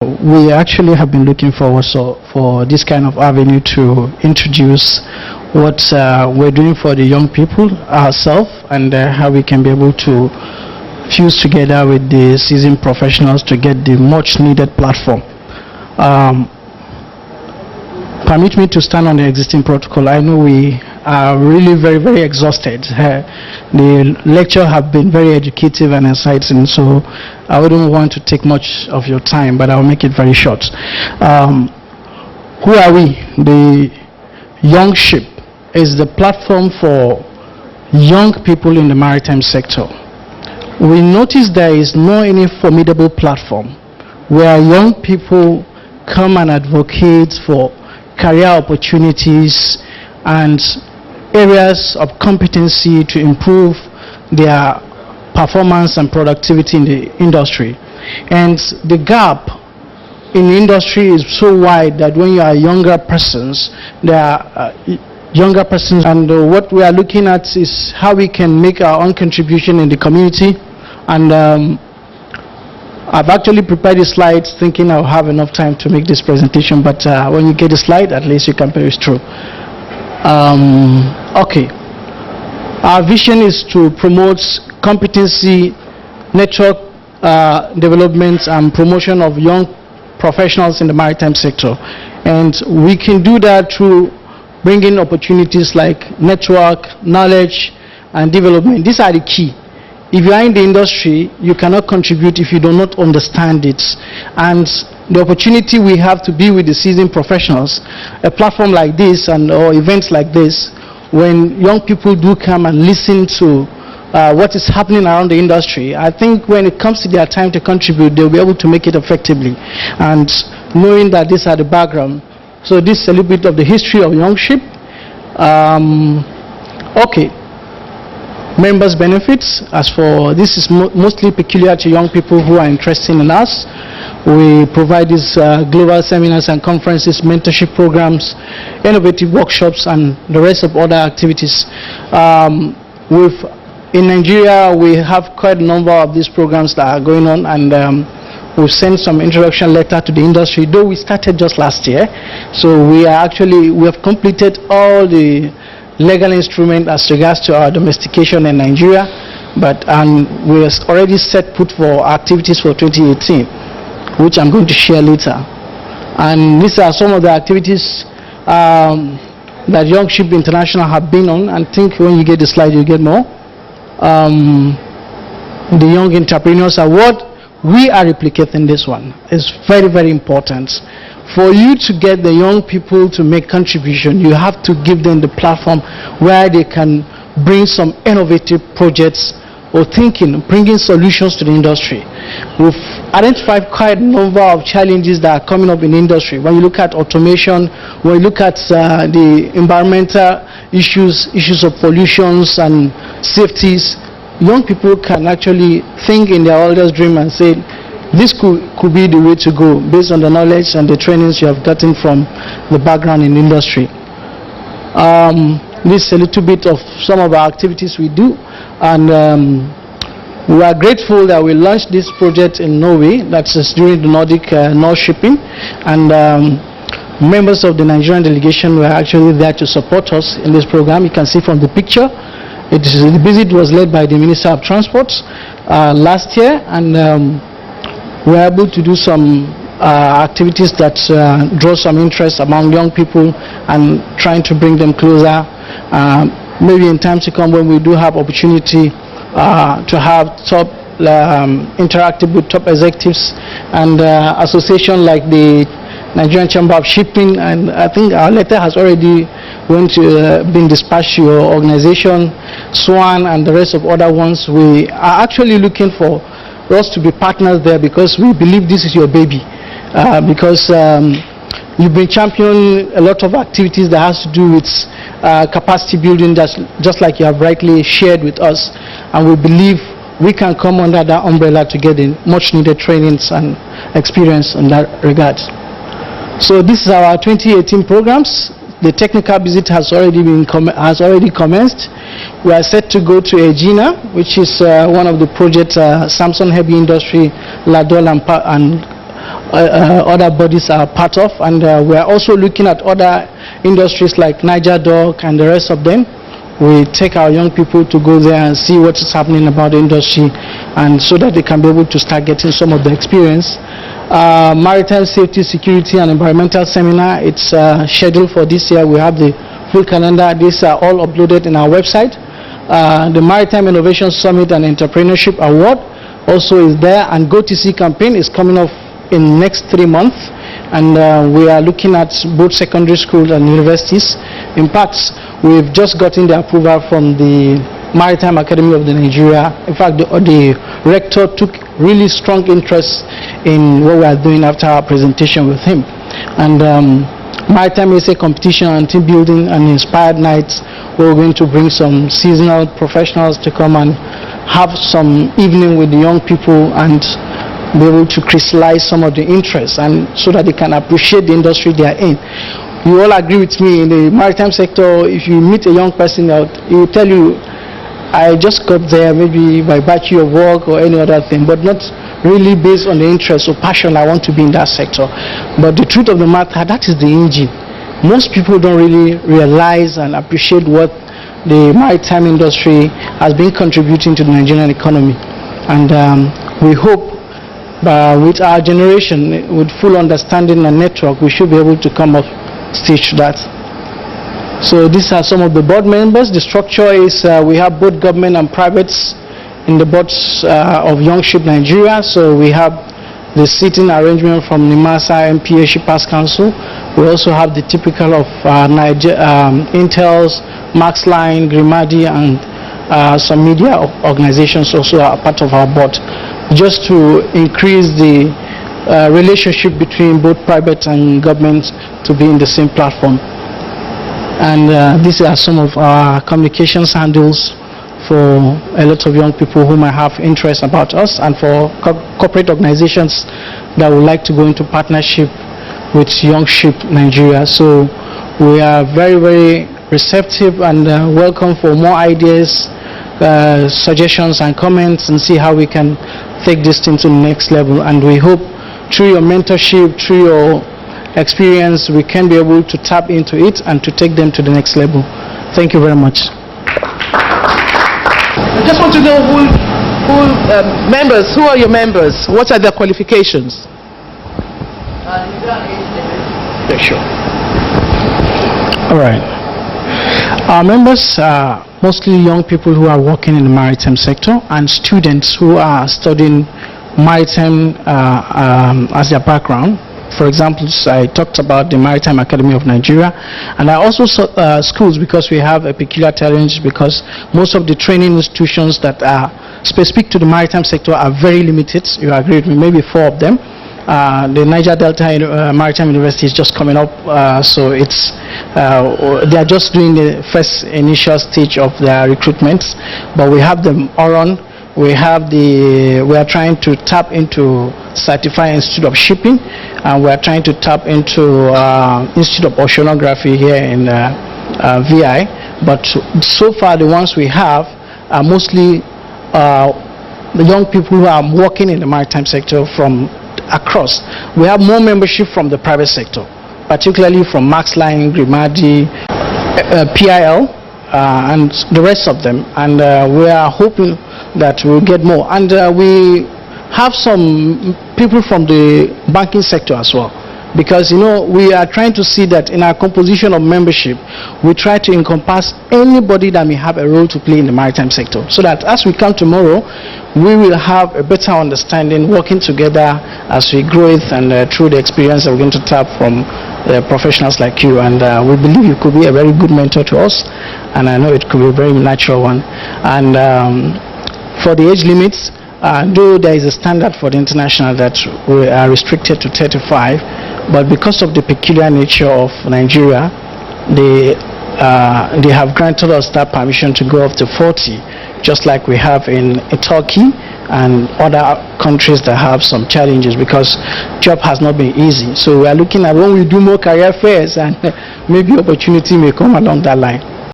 We actually have been looking forward for this kind of avenue to introduce what we're doing for the young people ourselves, and how we can be able to fuse together with the seasoned professionals to get the much needed platform. Permit me to stand on the existing protocol. I know we are really very exhausted. The lecture have been very educative and exciting, so I wouldn't want to take much of your time, but I'll make it very short. Who are we? The Youngship is the platform for young people in the maritime sector. We notice there is no any formidable platform where young people come and advocate for career opportunities and areas of competency to improve their performance and productivity in the industry. And the gap in the industry is so wide that when you are younger persons, there are younger persons, and what we are looking at is how we can make our own contribution in the community. And I've actually prepared the slides thinking I'll have enough time to make this presentation, but when you get the slide, at least you can perish through. Okay. Our vision is to promote competency, network development and promotion of young professionals in the maritime sector. And we can do that through bringing opportunities like network, knowledge, and development. These are the key. If you are in the industry, you cannot contribute if you do not understand it. And the opportunity we have to be with the seasoned professionals, a platform like this and or events like this, when young people do come and listen to what is happening around the industry, I think when it comes to their time to contribute, they'll be able to make it effectively. And knowing that these are the background. So this is a little bit of the history of Youngship. Okay. Members benefits, as for this is mostly peculiar to young people who are interested in us. We provide these global seminars and conferences, mentorship programs, innovative workshops, and the rest of other activities. In Nigeria, we have quite a number of these programs that are going on, and we've sent some introduction letter to the industry, though we started just last year. So we have completed all the legal instrument as regards to our domestication in Nigeria, but we are already set put for activities for 2018, which I'm going to share later. And these are some of the activities that Youngship International have been on. And I think when you get the slide, you get more. The Young Entrepreneurs Award, we are replicating this one. It's very important. For you to get the young people to make contribution, you have to give them the platform where they can bring some innovative projects or bringing solutions to the industry. We've identified quite a number of challenges that are coming up in the industry. When you look at automation, when you look at the environmental issues of pollutions and safeties, young people can actually think in their wildest dream and say, this could be the way to go based on the knowledge and the trainings you have gotten from the background in the industry. This is a little bit of some of our activities we do, and we are grateful that we launched this project in Norway. That's during the Nordic North Shipping, and members of the Nigerian delegation were actually there to support us in this program. You can see from the picture, the visit was led by the Minister of Transport last year, and we are able to do some activities that draw some interest among young people and trying to bring them closer. Maybe in time to come, when we do have opportunity to have top interactive with top executives and association like the Nigerian Chamber of Shipping, and I think our letter has already been dispatched to your organization, SWAN, and the rest of other ones. We are actually looking for us to be partners there, because we believe this is your baby, because you've been championing a lot of activities that has to do with capacity building, just like you have rightly shared with us, and we believe we can come under that umbrella to get in much needed trainings and experience in that regard. So this is our 2018 programs. The technical visit has already commenced. We are set to go to Egina, which is one of the projects, Samson Heavy Industry, Ladol and other bodies are part of, and we are also looking at other industries like Niger Dock and the rest of them. We take our young people to go there and see what is happening about the industry, and so that they can be able to start getting some of the experience. Maritime Safety, Security and Environmental Seminar, it's scheduled for this year. We have the full calendar. These are all uploaded in our website. The Maritime Innovation Summit and Entrepreneurship Award also is there, and GoTC campaign is coming off in next 3 months, and we are looking at both secondary schools and universities. In fact, we've just gotten the approval from the Maritime Academy of Nigeria. In fact, the rector took really strong interest in what we are doing after our presentation with him. And Maritime Essay Competition and Team Building and Inspired Nights, we're going to bring some seasonal professionals to come and have some evening with the young people and be able to crystallize some of the interests, and so that they can appreciate the industry they are in. You all agree with me, in the maritime sector, if you meet a young person out, he will tell you, I just got there maybe by virtue of work or any other thing, but not really based on the interest or passion I want to be in that sector. But the truth of the matter, that is the engine. Most people don't really realize and appreciate what the maritime industry has been contributing to the Nigerian economy. And we hope with our generation, with full understanding and network, we should be able to come up stage to that. So these are some of the board members. The structure is we have both government and privates in the boards of Youngship Nigeria. So we have the seating arrangement from NIMASA, MPA, Shippers Council. We also have the typical of Intel's, Maxline, Grimadi, and some media organizations also are part of our board, just to increase the relationship between both private and government to be in the same platform. And these are some of our communications handles for a lot of young people who might have interest about us, and for corporate organizations that would like to go into partnership with Youngship Nigeria. So we are very, very receptive and welcome for more ideas, suggestions and comments, and see how we can take this thing to the next level. And we hope through your mentorship, through your experience, we can be able to tap into it and to take them to the next level. Thank you very much. I just want to know members, who are your members? What are their qualifications? Yeah, sure. All right. Our members are mostly young people who are working in the maritime sector, and students who are studying maritime as their background. For example, I talked about the Maritime Academy of Nigeria, and I also saw schools, because we have a peculiar challenge, because most of the training institutions that are specific to the maritime sector are very limited. You agree with me? Maybe 4 of them. The Niger Delta Maritime University is just coming up, so it's they are just doing the first initial stage of their recruitments, but we have them all on. We are trying to tap into Certified Institute of Shipping, and we are trying to tap into Institute of Oceanography here in VI. But so far, the ones we have are mostly the young people who are working in the maritime sector from across. We have more membership from the private sector, particularly from Maxline, Grimadi, PIL, and the rest of them. And we are hoping that we'll get more. And we have some people from the banking sector as well, because we are trying to see that in our composition of membership, we try to encompass anybody that may have a role to play in the maritime sector, so that as we come tomorrow, we will have a better understanding, working together as we grow it, and through the experience that we're going to tap from professionals like you. And we believe you could be a very good mentor to us, and I know it could be a very natural one. And for the age limits, though there is a standard for the international that we are restricted to 35, but because of the peculiar nature of Nigeria, they have granted us that permission to go up to 40, just like we have in Turkey and other countries that have some challenges, because job has not been easy. So we are looking at when we do more career fairs, and maybe opportunity may come along that line.